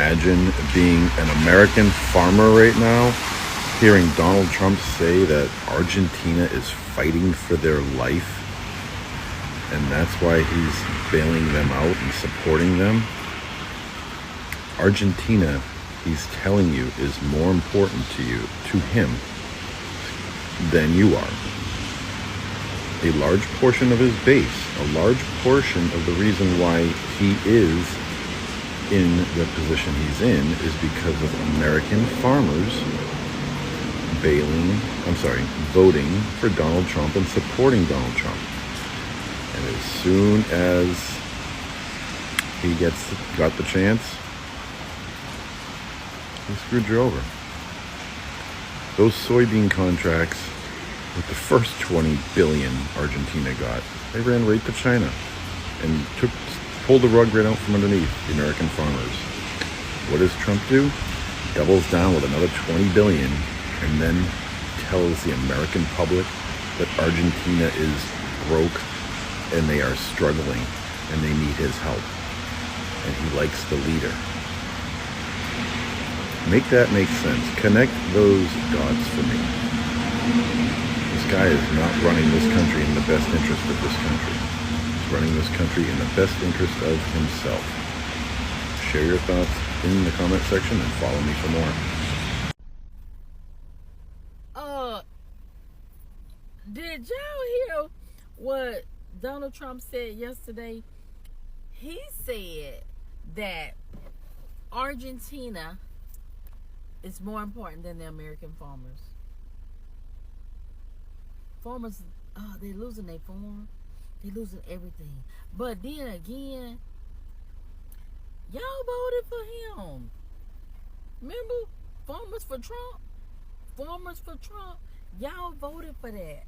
imagine being an American farmer right now, hearing Donald Trump say that Argentina is fighting for their life, and that's why he's bailing them out and supporting them? Argentina, he's telling you, is more important to him, than you are. A large portion of his base, a large portion of the reason why he is in the position he's in is because of American farmers voting for Donald Trump and supporting Donald Trump. And as soon as he got the chance, he screwed you over. Those soybean contracts with the first 20 billion Argentina got, they ran right to China and pulled the rug right out from underneath the American farmers. What does Trump do? Doubles down with another 20 billion and then tells the American public that Argentina is broke and they are struggling and they need his help. And he likes the leader. Make that make sense. Connect those dots for me. This guy is not running this country in the best interest of this country. He's running this country in the best interest of himself. Share your thoughts in the comment section and follow me for more. Did y'all hear what Donald Trump said yesterday? He said that Argentina is more important than the American farmers. Farmers, they're losing their farm. They're losing everything. But then again, y'all voted for him. Remember? Farmers for Trump. Farmers for Trump. Y'all voted for that.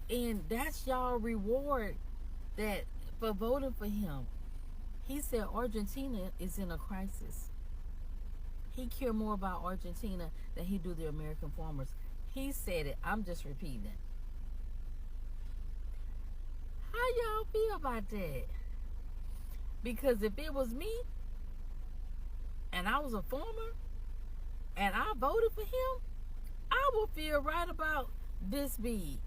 And that's y'all reward that for voting for him. He said Argentina is in a crisis. He care more about Argentina than he do the American farmers. He said it. I'm just repeating it. How y'all feel about that? Because if it was me and I was a farmer and I voted for him, I would feel right about this big.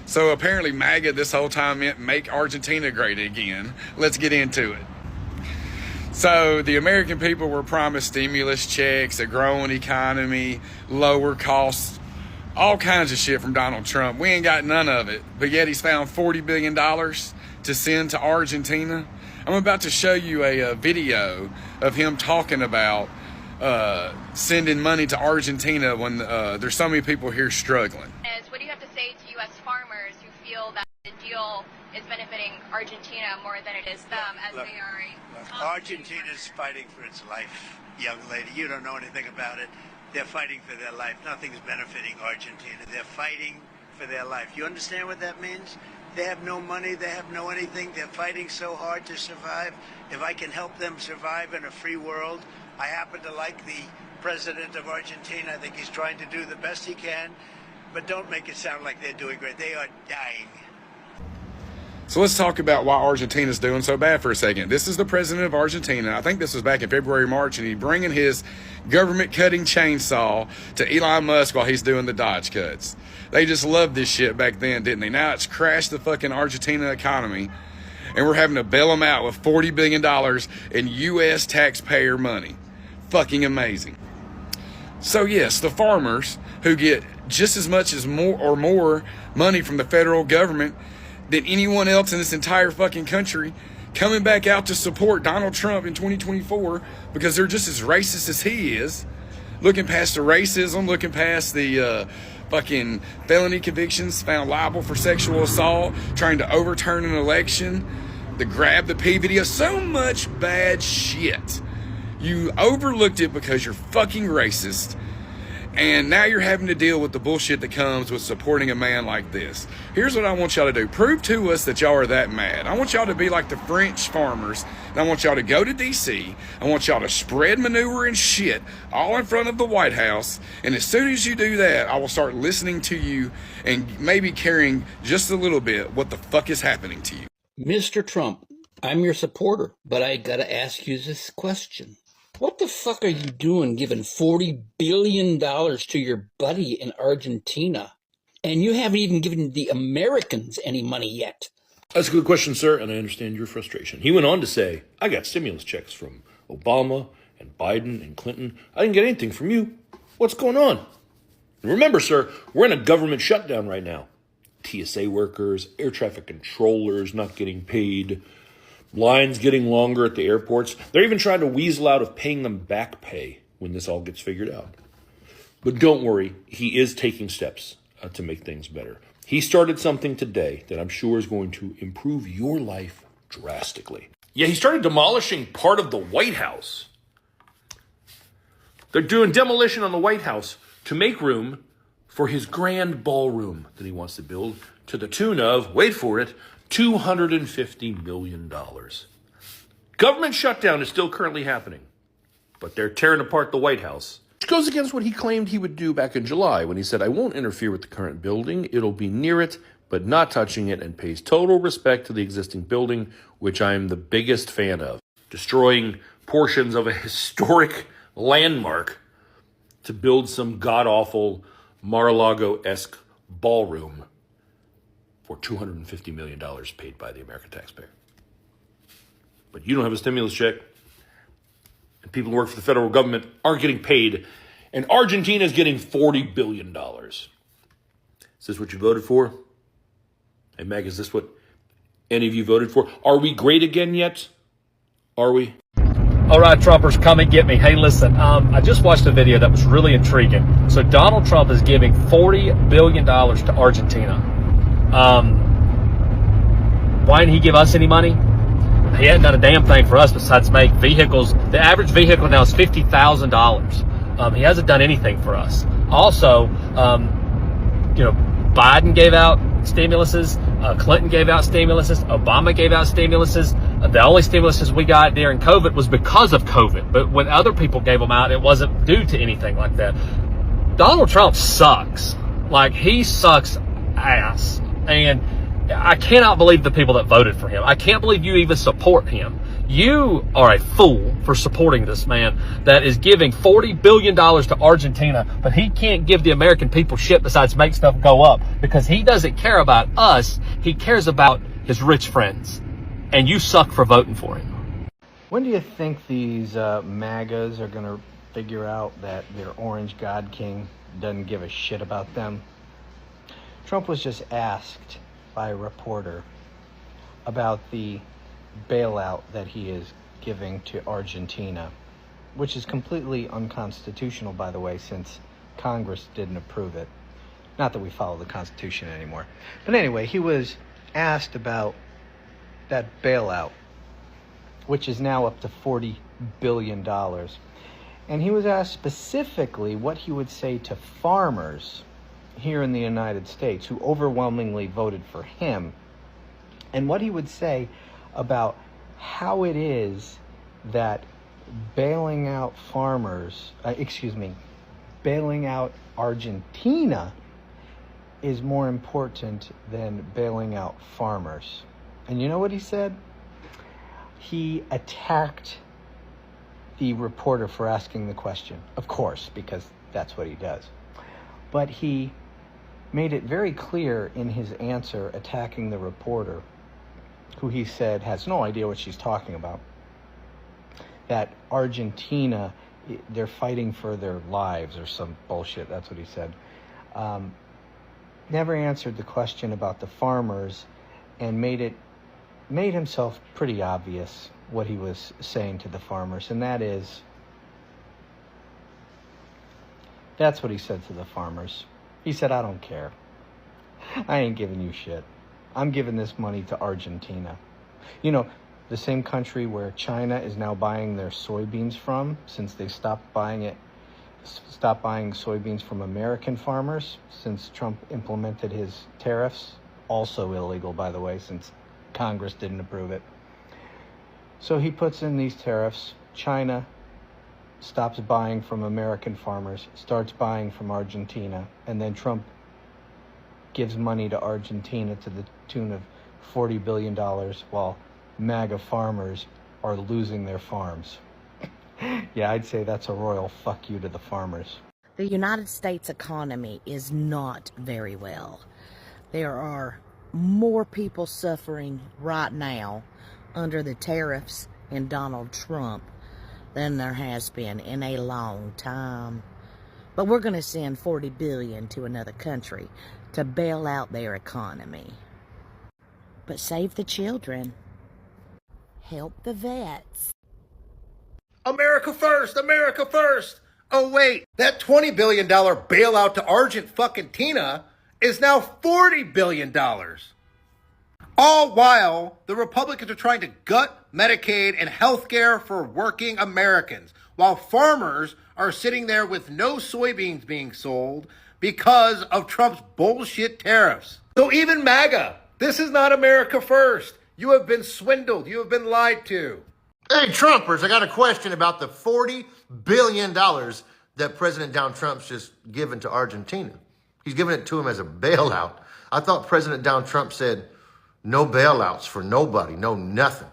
So apparently MAGA this whole time meant make Argentina great again. Let's get into it. So the American people were promised stimulus checks, a growing economy, lower costs, all kinds of shit from Donald Trump. We ain't got none of it, but yet he's found $40 billion to send to Argentina. I'm about to show you a video of him talking about sending money to Argentina when there's so many people here struggling. What do you have to say to U.S. farmers who feel that the deal is benefiting Argentina more than it is them, as they are Argentina's fighting for its life, young lady. You don't know anything about it. They're fighting for their life. Nothing's benefiting Argentina. They're fighting for their life. You understand what that means? They have no money. They have no anything. They're fighting so hard to survive. If I can help them survive in a free world, I happen to like the president of Argentina. I think he's trying to do the best he can. But don't make it sound like they're doing great. They are dying. So let's talk about why Argentina's doing so bad for a second. This is the president of Argentina. I think this was back in February, March, and he's bringing his government-cutting chainsaw to Elon Musk while he's doing the Dodge cuts. They just loved this shit back then, didn't they? Now it's crashed the fucking Argentina economy, and we're having to bail them out with $40 billion in U.S. taxpayer money. Fucking amazing. So yes, the farmers who get just as much as more money from the federal government than anyone else in this entire fucking country coming back out to support Donald Trump in 2024 because they're just as racist as he is, looking past the racism, looking past the fucking felony convictions, found liable for sexual assault, trying to overturn an election, the grab the P video, so much bad shit. You overlooked it because you're fucking racist, And now you're having to deal with the bullshit that comes with supporting a man like this. Here's what I want y'all to do. Prove to us that y'all are that mad. I want y'all to be like the French farmers. And I want y'all to go to D.C. I want y'all to spread manure and shit all in front of the White House. And as soon as you do that, I will start listening to you and maybe caring just a little bit what the fuck is happening to you. Mr. Trump, I'm your supporter, but I gotta ask you this question. What the fuck are you doing giving $40 billion to your buddy in Argentina? And you haven't even given the Americans any money yet. That's a good question, sir, and I understand your frustration. He went on to say, I got stimulus checks from Obama and Biden and Clinton. I didn't get anything from you. What's going on? And remember, sir, we're in a government shutdown right now. TSA workers, air traffic controllers not getting paid, lines getting longer at the airports. They're even trying to weasel out of paying them back pay when this all gets figured out. But don't worry, he is taking steps to make things better. He started something today that I'm sure is going to improve your life drastically. Yeah, he started demolishing part of the White House. They're doing demolition on the White House to make room for his grand ballroom that he wants to build to the tune of, wait for it, $250 million. Government shutdown is still currently happening, but they're tearing apart the White House, which goes against what he claimed he would do back in July when he said, I won't interfere with the current building. It'll be near it, but not touching it, and pays total respect to the existing building, which I'm the biggest fan of. Destroying portions of a historic landmark to build some god-awful Mar-a-Lago-esque ballroom for $250 million paid by the American taxpayer. But you don't have a stimulus check, and people who work for the federal government aren't getting paid, and Argentina is getting $40 billion. Is this what you voted for? Hey, Meg, is this what any of you voted for? Are we great again yet? Are we? All right, Trumpers, come and get me. Hey, listen, I just watched a video that was really intriguing. So Donald Trump is giving $40 billion to Argentina. Why didn't he give us any money? He hadn't done a damn thing for us besides make vehicles. The average vehicle now is $50,000. He hasn't done anything for us. Also, Biden gave out stimuluses, Clinton gave out stimuluses, Obama gave out stimuluses. The only stimuluses we got during COVID was because of COVID. But when other people gave them out, it wasn't due to anything like that. Donald Trump sucks. Like, he sucks ass. And I cannot believe the people that voted for him. I can't believe you even support him. You are a fool for supporting this man that is giving $40 billion to Argentina, but he can't give the American people shit besides make stuff go up because he doesn't care about us. He cares about his rich friends. And you suck for voting for him. When do you think these MAGAs are going to figure out that their orange God King doesn't give a shit about them? Trump was just asked by a reporter about the bailout that he is giving to Argentina, which is completely unconstitutional, by the way, since Congress didn't approve it. Not that we follow the Constitution anymore. But anyway, he was asked about that bailout, which is now up to $40 billion. And he was asked specifically what he would say to farmers here in the United States who overwhelmingly voted for him, and what he would say about how it is that bailing out bailing out Argentina is more important than bailing out farmers. And you know what he said? He attacked the reporter for asking the question, of course, because that's what he does. But he made it very clear in his answer attacking the reporter, who he said has no idea what she's talking about, that Argentina, they're fighting for their lives or some bullshit. That's what he said. Never answered the question about the farmers, and made himself pretty obvious what he was saying to the farmers, and that's what he said to the farmers. He said, I don't care. I ain't giving you shit. I'm giving this money to Argentina. You know, the same country where China is now buying their soybeans from, since they stopped buying it stop buying soybeans from American farmers since Trump implemented his tariffs. Also illegal, by the way, since Congress didn't approve it. So he puts in these tariffs. China stops buying from American farmers, starts buying from Argentina, and then Trump gives money to Argentina to the tune of $40 billion while MAGA farmers are losing their farms. Yeah, I'd say that's a royal fuck you to the farmers. The United States economy is not very well. There are more people suffering right now under the tariffs and Donald Trump than there has been in a long time. But we're going to send $40 billion to another country to bail out their economy. But save the children. Help the vets. America first! America first! Oh wait, that $20 billion bailout to Argentina is now $40 billion. All while the Republicans are trying to gut Medicaid and health care for working Americans, while farmers are sitting there with no soybeans being sold because of Trump's bullshit tariffs. So even MAGA, this is not America first. You have been swindled. You have been lied to. Hey, Trumpers, I got a question about the $40 billion that President Donald Trump's just given to Argentina. He's giving it to him as a bailout. I thought President Donald Trump said no bailouts for nobody, no nothing.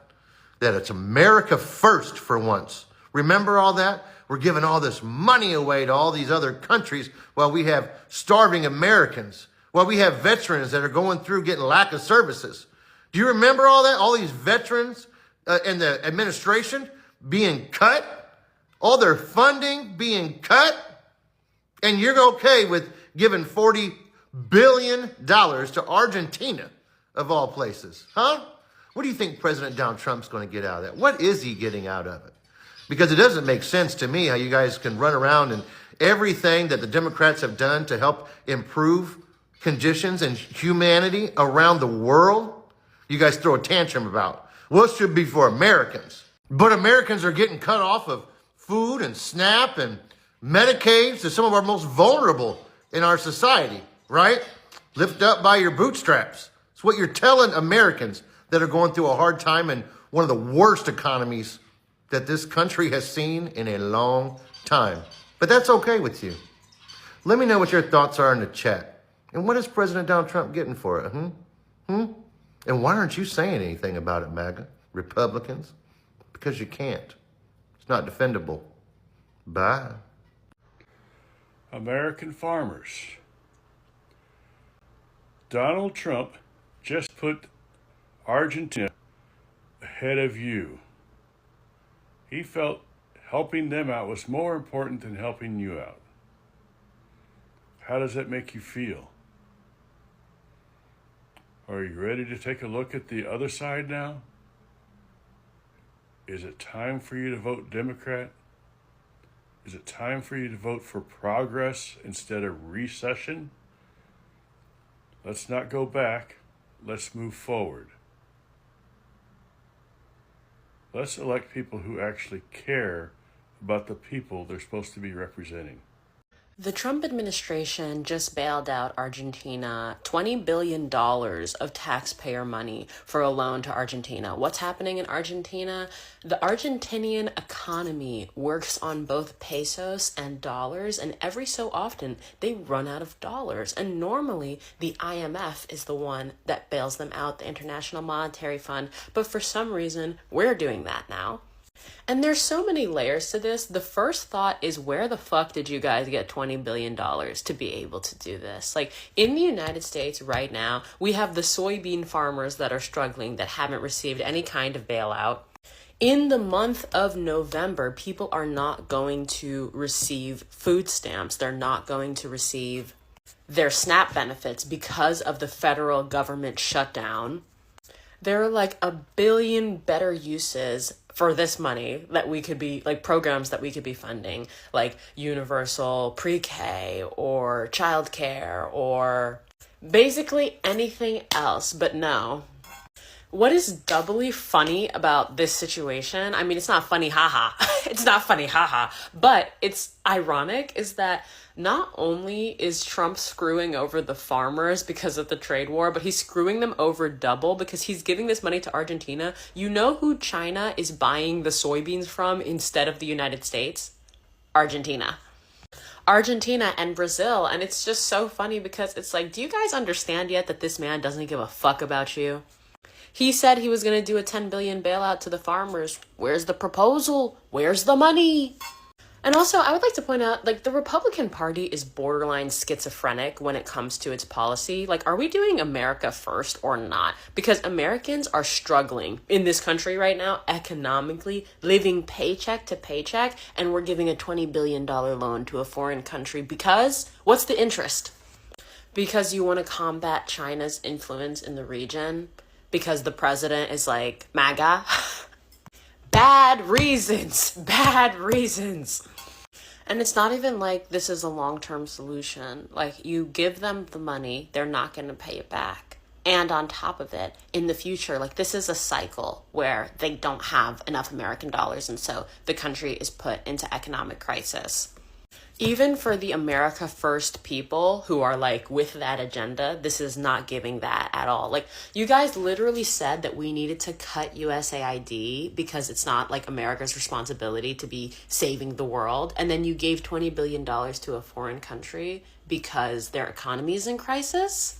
That it's America first for once. Remember all that? We're giving all this money away to all these other countries while we have starving Americans, while we have veterans that are going through getting lack of services. Do you remember all that? All these veterans in the administration being cut, all their funding being cut, and you're okay with giving $40 billion to Argentina, of all places, huh? What do you think President Donald Trump's going to get out of that? What is he getting out of it? Because it doesn't make sense to me how you guys can run around and everything that the Democrats have done to help improve conditions and humanity around the world, you guys throw a tantrum about. Well, it should be for Americans. But Americans are getting cut off of food and SNAP and Medicaid to some of our most vulnerable in our society, right? Lift up by your bootstraps. It's what you're telling Americans that are going through a hard time in one of the worst economies that this country has seen in a long time. But that's okay with you. Let me know what your thoughts are in the chat. And what is President Donald Trump getting for it? And why aren't you saying anything about it, MAGA, Republicans? Because you can't. It's not defendable. Bye. American farmers. Donald Trump just put Argentina ahead of you. He felt helping them out was more important than helping you out. How does that make you feel? Are you ready to take a look at the other side now? Is it time for you to vote Democrat? Is it time for you to vote for progress instead of recession? Let's not go back. Let's move forward. Let's elect people who actually care about the people they're supposed to be representing. The Trump administration just bailed out Argentina $20 billion of taxpayer money for a loan to Argentina. What's happening in Argentina? The Argentinian economy works on both pesos and dollars, and every so often they run out of dollars. And normally the IMF is the one that bails them out, the International Monetary Fund. But for some reason, we're doing that now. And there's so many layers to this. The first thought is, where the fuck did you guys get $20 billion to be able to do this? Like, in the United States right now, we have the soybean farmers that are struggling, that haven't received any kind of bailout. In the month of November, people are not going to receive food stamps. They're not going to receive their SNAP benefits because of the federal government shutdown. There are like a billion better uses for this money that we could be, like, programs that we could be funding, like universal pre-K or childcare or basically anything else. But no, What is doubly funny about this situation, I mean, it's not funny, haha. It's not funny, haha. But it's ironic is that not only is Trump screwing over the farmers because of the trade war, but he's screwing them over double because he's giving this money to Argentina. You know who China is buying the soybeans from instead of the United States? Argentina. Argentina and Brazil. And it's just so funny because it's like, do you guys understand yet that this man doesn't give a fuck about you? He said he was going to do a 10 billion bailout to the farmers. Where's the proposal? Where's the money? And also, I would like to point out, like, the Republican Party is borderline schizophrenic when it comes to its policy. Like, are we doing America first or not? Because Americans are struggling in this country right now, economically, living paycheck to paycheck, and we're giving a $20 billion loan to a foreign country because, what's the interest? Because you want to combat China's influence in the region? Because the president is like, MAGA? Bad reasons. Bad reasons. And it's not even like this is a long-term solution. Like, you give them the money, they're not going to pay it back. And on top of it, in the future, like, this is a cycle where they don't have enough American dollars, and so the country is put into economic crisis. Even for the America First people who are like with that agenda, this is not giving that at all. Like, you guys literally said that we needed to cut USAID because it's not like America's responsibility to be saving the world. And then you gave $20 billion to a foreign country because their economy is in crisis.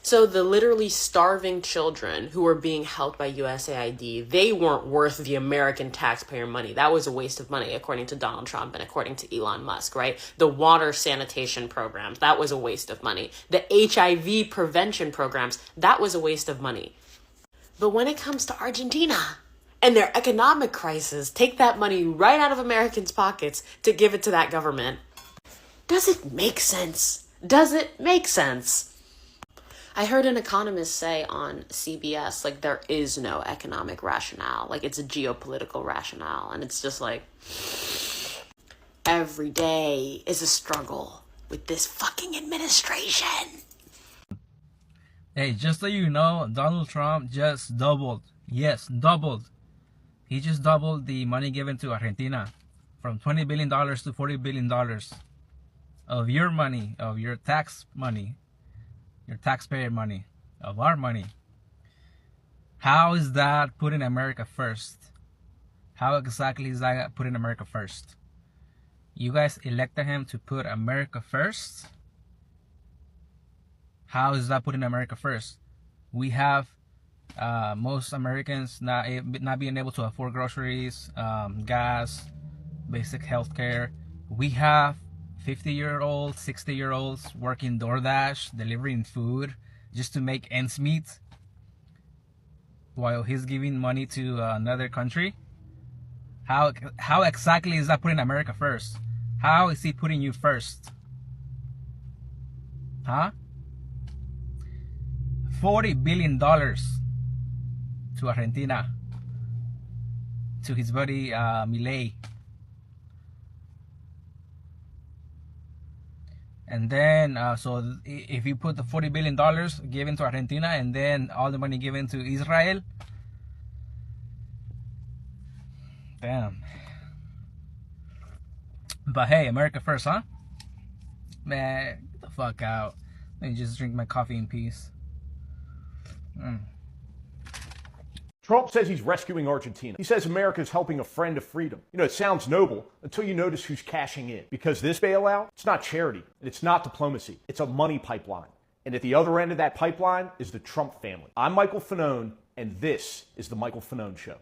So the literally starving children who were being helped by USAID, they weren't worth the American taxpayer money. That was a waste of money, according to Donald Trump and according to Elon Musk, right? The water sanitation programs, that was a waste of money. The HIV prevention programs, that was a waste of money. But when it comes to Argentina and their economic crisis, take that money right out of Americans' pockets to give it to that government. Does it make sense? Does it make sense? I heard an economist say on CBS, like, there is no economic rationale. Like, it's a geopolitical rationale. And it's just like, every day is a struggle with this fucking administration. Hey, just so you know, Donald Trump just doubled. Yes, doubled. He just doubled the money given to Argentina from $20 billion to $40 billion of your money, of your tax money. Your taxpayer money, of our money. How is that putting America first? How exactly is that putting America first? You guys elected him to put America first? How is that putting America first? We have most Americans not being able to afford groceries, gas, basic health care. We have 50-year-olds, 60-year-olds working DoorDash, delivering food just to make ends meet while he's giving money to another country. How exactly is that putting America first? How is he putting you first? Huh? $40 billion to Argentina, to his buddy Milei. And then, so if you put the $40 billion given to Argentina and then all the money given to Israel, damn. But hey, America first, huh? Man, get the fuck out. Let me just drink my coffee in peace. Trump says he's rescuing Argentina. He says America is helping a friend of freedom. You know, it sounds noble until you notice who's cashing in. Because this bailout, it's not charity, and it's not diplomacy. It's a money pipeline. And at the other end of that pipeline is the Trump family. I'm Michael Fanone, and this is The Michael Fanone Show.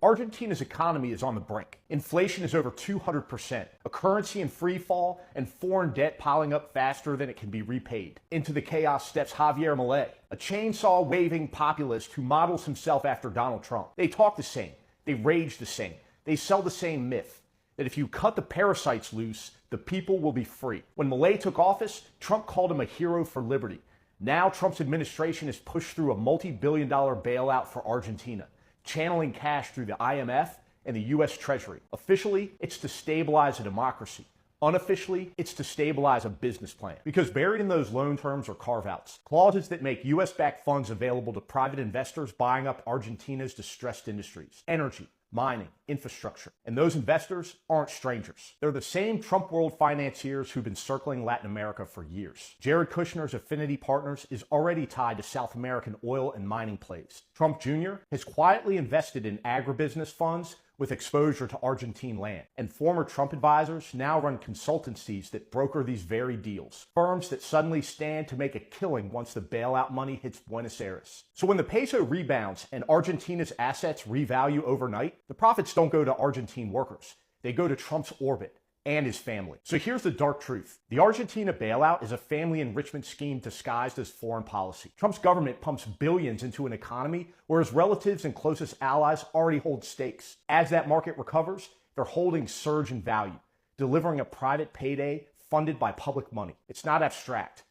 Argentina's economy is on the brink. Inflation is over 200%, a currency in free fall, and foreign debt piling up faster than it can be repaid. Into the chaos steps Javier Milei, a chainsaw-waving populist who models himself after Donald Trump. They talk the same, they rage the same, they sell the same myth, that if you cut the parasites loose, the people will be free. When Milei took office, Trump called him a hero for liberty. Now Trump's administration has pushed through a multi-billion-dollar bailout for Argentina, channeling cash through the IMF and the U.S. Treasury. Officially, it's to stabilize a democracy. Unofficially, it's to stabilize a business plan, because buried in those loan terms are carve-outs, clauses that make U.S.-backed funds available to private investors buying up Argentina's distressed industries, energy, mining, infrastructure. And those investors aren't strangers. They're the same Trump world financiers who've been circling Latin America for years. Jared Kushner's Affinity Partners is already tied to South American oil and mining plays. Trump Jr. has quietly invested in agribusiness funds with exposure to Argentine land. And former Trump advisors now run consultancies that broker these very deals. Firms that suddenly stand to make a killing once the bailout money hits Buenos Aires. So when the peso rebounds and Argentina's assets revalue overnight, the profits don't go to Argentine workers. They go to Trump's orbit and his family. So here's the dark truth. The Argentina bailout is a family enrichment scheme disguised as foreign policy. Trump's government pumps billions into an economy where his relatives and closest allies already hold stakes. As that market recovers, their holdings surge in value, delivering a private payday funded by public money. It's not abstract.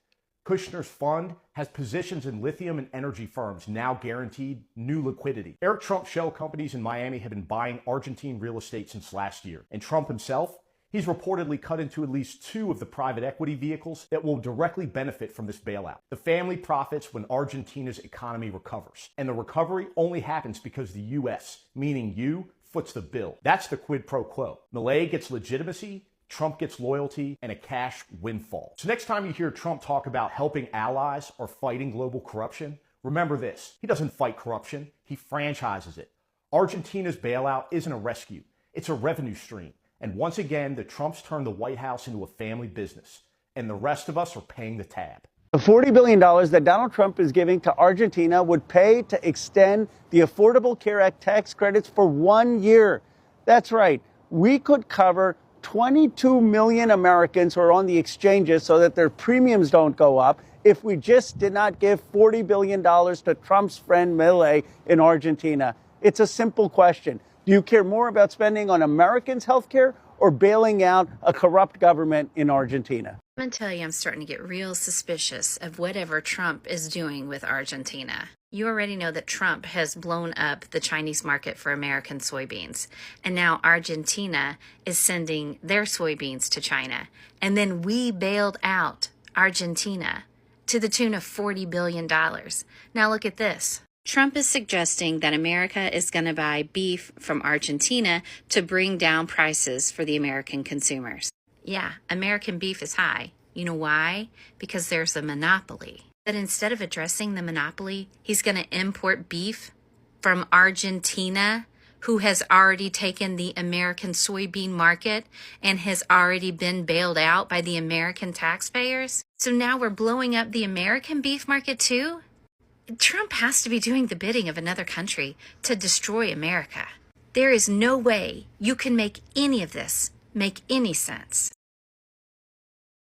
Kushner's fund has positions in lithium and energy firms now guaranteed new liquidity. Eric Trump's shell companies in Miami have been buying Argentine real estate since last year. And Trump himself, he's reportedly cut into at least 2 of the private equity vehicles that will directly benefit from this bailout. The family profits when Argentina's economy recovers. And the recovery only happens because the U.S., meaning you, foots the bill. That's the quid pro quo. Milei gets legitimacy, Trump gets loyalty, and a cash windfall. So next time you hear Trump talk about helping allies or fighting global corruption, remember this. He doesn't fight corruption, he franchises it. Argentina's bailout isn't a rescue, it's a revenue stream. And once again, the Trumps turned the White House into a family business, and the rest of us are paying the tab. The $40 billion that Donald Trump is giving to Argentina would pay to extend the Affordable Care Act tax credits for 1 year. That's right. We could cover 22 million Americans who are on the exchanges so that their premiums don't go up if we just did not give $40 billion to Trump's friend Milei in Argentina. It's a simple question. Do you care more about spending on Americans' health care or bailing out a corrupt government in Argentina? I'm going to tell you, I'm starting to get real suspicious of whatever Trump is doing with Argentina. You already know that Trump has blown up the Chinese market for American soybeans. And now Argentina is sending their soybeans to China. And then we bailed out Argentina to the tune of $40 billion. Now look at this. Trump is suggesting that America is going to buy beef from Argentina to bring down prices for the American consumers. Yeah, American beef is high. You know why? Because there's a monopoly. But instead of addressing the monopoly, he's going to import beef from Argentina, who has already taken the American soybean market and has already been bailed out by the American taxpayers. So now we're blowing up the American beef market too? Trump has to be doing the bidding of another country to destroy America. There is no way you can make any of this make any sense.